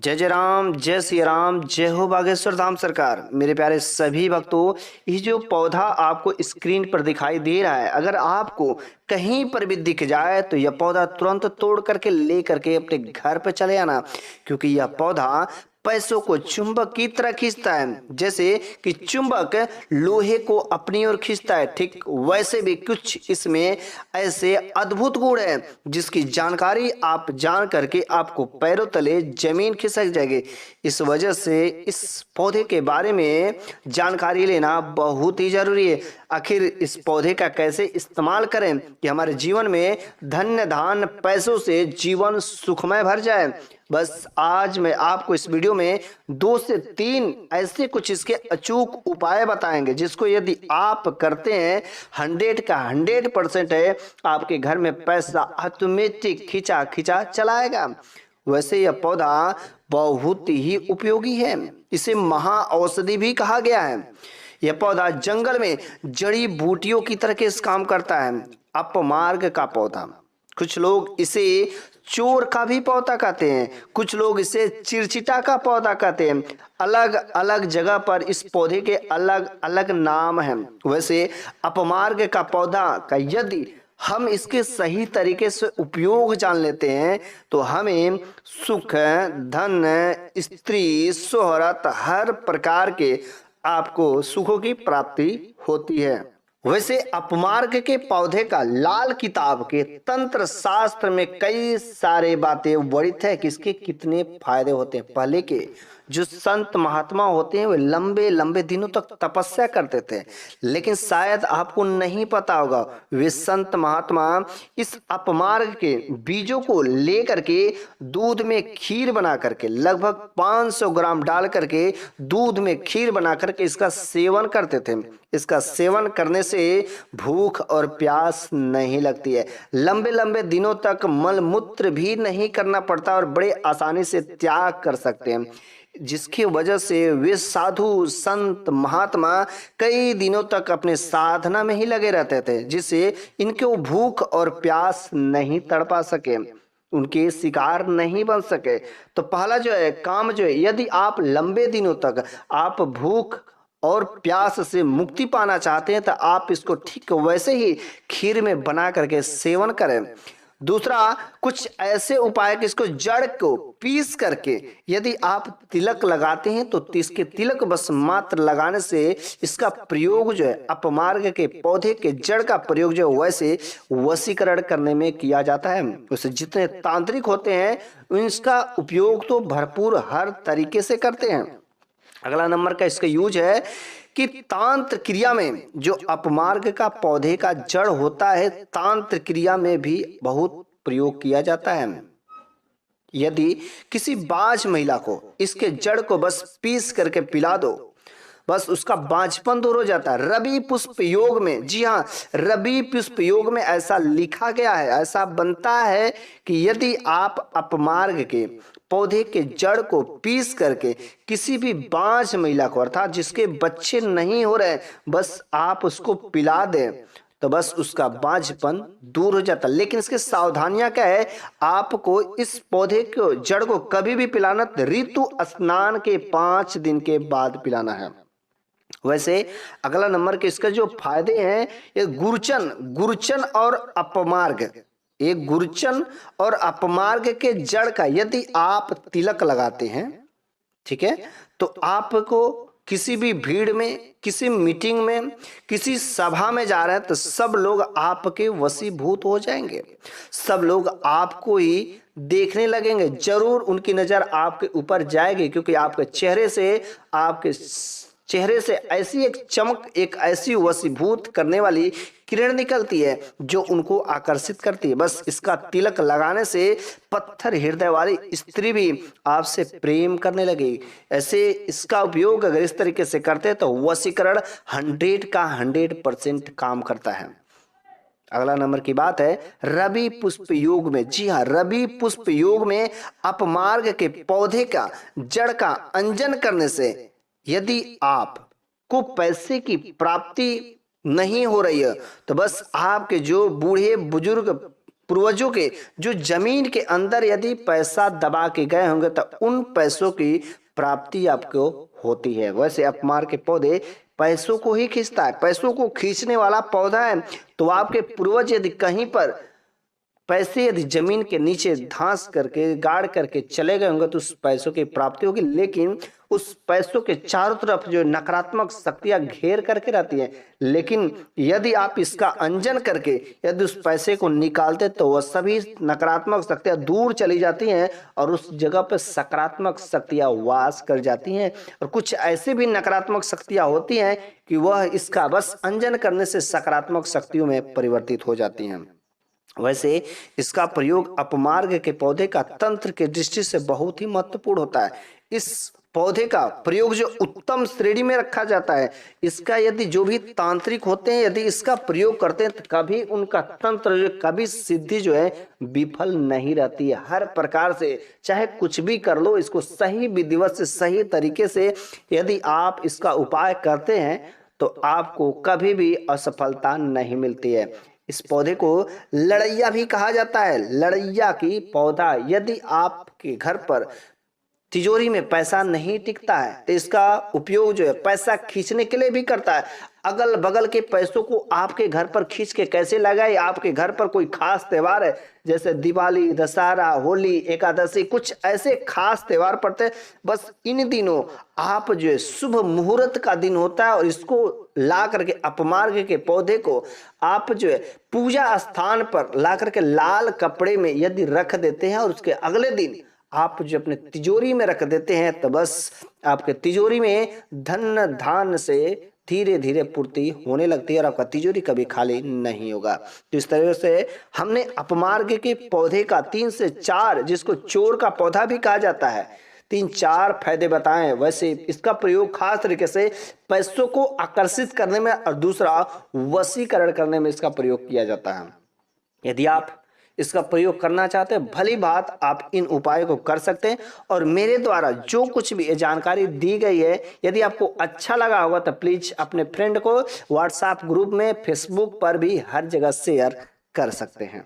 जय जय राम, जय श्री राम, जय हो बागेश्वर धाम सरकार। मेरे प्यारे सभी भक्तों, ये जो पौधा आपको स्क्रीन पर दिखाई दे रहा है, अगर आपको कहीं पर भी दिख जाए तो यह पौधा तुरंत तोड़ करके ले करके अपने घर पर चले आना, क्योंकि यह पौधा पैसों को चुंबक की तरह खींचता है। जैसे कि चुंबक लोहे को अपनी ओर खींचता है, ठीक वैसे भी कुछ इसमें ऐसे अद्भुत गुण हैं जिसकी जानकारी आप जान करके आपको पैरों तले जमीन खिसक जाएगी। इस वजह से इस पौधे के बारे में जानकारी लेना बहुत ही जरूरी है। आखिर इस पौधे का कैसे इस्तेमाल करें कि हमारे जीवन में धन्य धान पैसों से जीवन सुखमय भर जाए। बस आज मैं आपको इस वीडियो में 2 से 3 ऐसे कुछ इसके अचूक उपाय बताएंगे, जिसको यदि आप करते हैं 100 का 100% है आपके घर में पैसा ऑटोमेटिक खिंचा खिंचा चलाएगा। वैसे यह पौधा बहुत ही उपयोगी है, इसे महा औषधि भी कहा गया है। यह पौधा जंगल में जड़ी बूटियों की तरह के काम करता है। अपमार्ग का पौधा, कुछ लोग इसे चोर का भी पौधा कहते हैं, कुछ लोग इसे चिरचिटा का पौधा कहते हैं। अलग अलग जगह पर इस पौधे के अलग अलग नाम हैं। वैसे अपमार्ग का पौधा का यदि हम इसके सही तरीके से उपयोग जान लेते हैं तो हमें सुख, धन, स्त्री, शोहरत, हर प्रकार के आपको सुखों की प्राप्ति होती है। वैसे अपमार्ग के पौधे का लाल किताब के तंत्र शास्त्र में कई सारे बातें वर्णित है कि इसके कितने फायदे होते हैं। पहले के जो संत महात्मा होते हैं वे लंबे लंबे दिनों तक तपस्या करते थे, लेकिन शायद आपको नहीं पता होगा वे संत महात्मा इस अपमार्ग के बीजों को लेकर के दूध में खीर बना करके लगभग 500 ग्राम डाल करके दूध में खीर बना करके इसका सेवन करते थे। इसका सेवन करने से भूख और प्यास नहीं लगती है, लंबे लंबे दिनों तक मल मूत्र भी नहीं करना पड़ता और बड़े आसानी से त्याग कर सकते हैं, जिसकी वजह से वे साधु संत महात्मा कई दिनों तक अपने साधना में ही लगे रहते थे, जिससे इनको भूख और प्यास नहीं तड़पा सके, उनके शिकार नहीं बन सके। तो पहला जो है काम जो है, यदि आप लंबे दिनों तक आप भूख और प्यास से मुक्ति पाना चाहते हैं तो आप इसको ठीक वैसे ही खीर में बना करके सेवन करें। दूसरा, कुछ ऐसे उपाय कि इसको जड़ को पीस करके यदि आप तिलक लगाते हैं तो इसके तिलक बस मात्र लगाने से इसका प्रयोग जो है अपमार्ग के पौधे के जड़ का प्रयोग जो है वैसे वशीकरण करने में किया जाता है। उसे जितने तांत्रिक होते हैं इसका उपयोग तो भरपूर हर तरीके से करते हैं। अगला नंबर का इसका यूज है कि तांत्र क्रिया में जो अपमार्ग का पौधे का जड़ होता है, तांत्र क्रिया में भी बहुत प्रयोग किया जाता है। यदि किसी बाज महिला को इसके जड़ को बस पीस करके पिला दो, बस उसका बांझपन दूर हो जाता है। रवि पुष्प योग में, जी हाँ, रवि पुष्प योग में ऐसा लिखा गया है, ऐसा बनता है कि यदि आप अपमार्ग के पौधे के जड़ को पीस करके किसी भी बांझ महिला को, अर्थात जिसके बच्चे नहीं हो रहे, बस आप उसको पिला दें तो बस उसका बांझपन दूर हो जाता है। लेकिन इसके सावधानियां क्या है, आपको इस पौधे को जड़ को कभी भी पिलाना ऋतु स्नान के 5 दिन के बाद पिलाना है। वैसे अगला नंबर के इसका जो फायदे हैं, ये गुरचन और अपमार्ग, एक गुरचन और अपमार्ग के जड़ का यदि आप तिलक लगाते हैं, ठीक है, तो आपको किसी भी भीड़ में, किसी मीटिंग में, किसी सभा में जा रहे हैं तो सब लोग आपके वशीभूत हो जाएंगे, सब लोग आपको ही देखने लगेंगे, जरूर उनकी नजर आपके ऊपर जाएगी, क्योंकि आपके चेहरे से ऐसी एक चमक, एक ऐसी वशीभूत करने वाली किरण निकलती है जो उनको आकर्षित करती है। बस इसका तिलक लगाने से पत्थर हृदय वाली स्त्री भी आपसे प्रेम करने लगेगी। ऐसे इसका उपयोग अगर इस तरीके से करते हैं तो वशीकरण 100 का 100% काम करता है। अगला नंबर की बात है रवि पुष्प योग में। जी हाँ, रवि पुष्प योग में अपमार्ग के पौधे का जड़ का अंजन करने से यदि आपको पैसे की प्राप्ति नहीं हो रही है तो बस आपके जो बूढ़े बुजुर्ग पूर्वजों के जो जमीन के अंदर यदि पैसा दबा के गए होंगे तो उन पैसों की प्राप्ति आपको होती है। वैसे अपमार के पौधे पैसों को ही खींचता है, पैसों को खींचने वाला पौधा है। तो आपके पूर्वज यदि कहीं पर पैसे यदि जमीन के नीचे धांस करके गाड़ करके चले गए होंगे तो उस पैसों की प्राप्ति होगी, लेकिन उस पैसों के चारों तरफ जो नकारात्मक शक्तियां घेर करके रहती हैं। लेकिन यदि आप इसका अंजन करके यदि उस पैसे को निकालते तो वह सभी नकारात्मक शक्तियां दूर चली जाती हैं और उस जगह पर सकारात्मक शक्तियां वास कर जाती हैं। और कुछ ऐसे भी नकारात्मक शक्तियां होती हैं कि वह इसका बस अंजन करने से सकारात्मक शक्तियों में परिवर्तित हो जाती हैं। वैसे इसका प्रयोग अपमार्ग के पौधे का तंत्र के दृष्टि से बहुत ही महत्वपूर्ण होता है। इस पौधे का प्रयोग जो उत्तम श्रेणी में रखा जाता है, इसका यदि जो भी तांत्रिक होते हैं यदि इसका प्रयोग करते हैं तो कभी उनका तंत्र जो कभी सिद्धि जो है विफल नहीं रहती है। हर प्रकार से चाहे कुछ भी कर लो, इसको सही विधिवत से सही तरीके से यदि आप इसका उपाय करते हैं तो आपको कभी भी असफलता नहीं मिलती है। इस पौधे को लड़ैया भी कहा जाता है। लड़ैया की पौधा यदि आपके घर पर तिजोरी में पैसा नहीं टिकता है तो इसका उपयोग जो है पैसा खींचने के लिए भी करता है। अगल बगल के पैसों को आपके घर पर खींच के कैसे लगाए, आपके घर पर कोई खास त्योहार है जैसे दिवाली, दशहरा, होली, एकादशी, कुछ ऐसे खास त्योहार पड़ते हैं, बस इन दिनों आप जो है शुभ मुहूर्त का दिन होता है और इसको ला करके अपमार्ग के पौधे को आप जो है पूजा स्थान पर ला करके लाल कपड़े में यदि रख देते हैं और उसके अगले दिन आप जो अपने तिजोरी में रख देते हैं तो बस आपके तिजोरी में धन धान से धीरे धीरे पूर्ति होने लगती है और आपका तिजोरी कभी खाली नहीं होगा। तो इस तरह से हमने अपमार्ग के पौधे का 3 से 4, जिसको चोर का पौधा भी कहा जाता है, 3-4 फायदे बताएं। वैसे इसका प्रयोग खास तरीके से पैसों को आकर्षित करने में और दूसरा वशीकरण करने में इसका प्रयोग किया जाता है। यदि आप इसका प्रयोग करना चाहते हैं भली बात, आप इन उपायों को कर सकते हैं। और मेरे द्वारा जो कुछ भी जानकारी दी गई है यदि आपको अच्छा लगा होगा तो प्लीज अपने फ्रेंड को व्हाट्सएप ग्रुप में, फेसबुक पर भी हर जगह शेयर कर सकते हैं।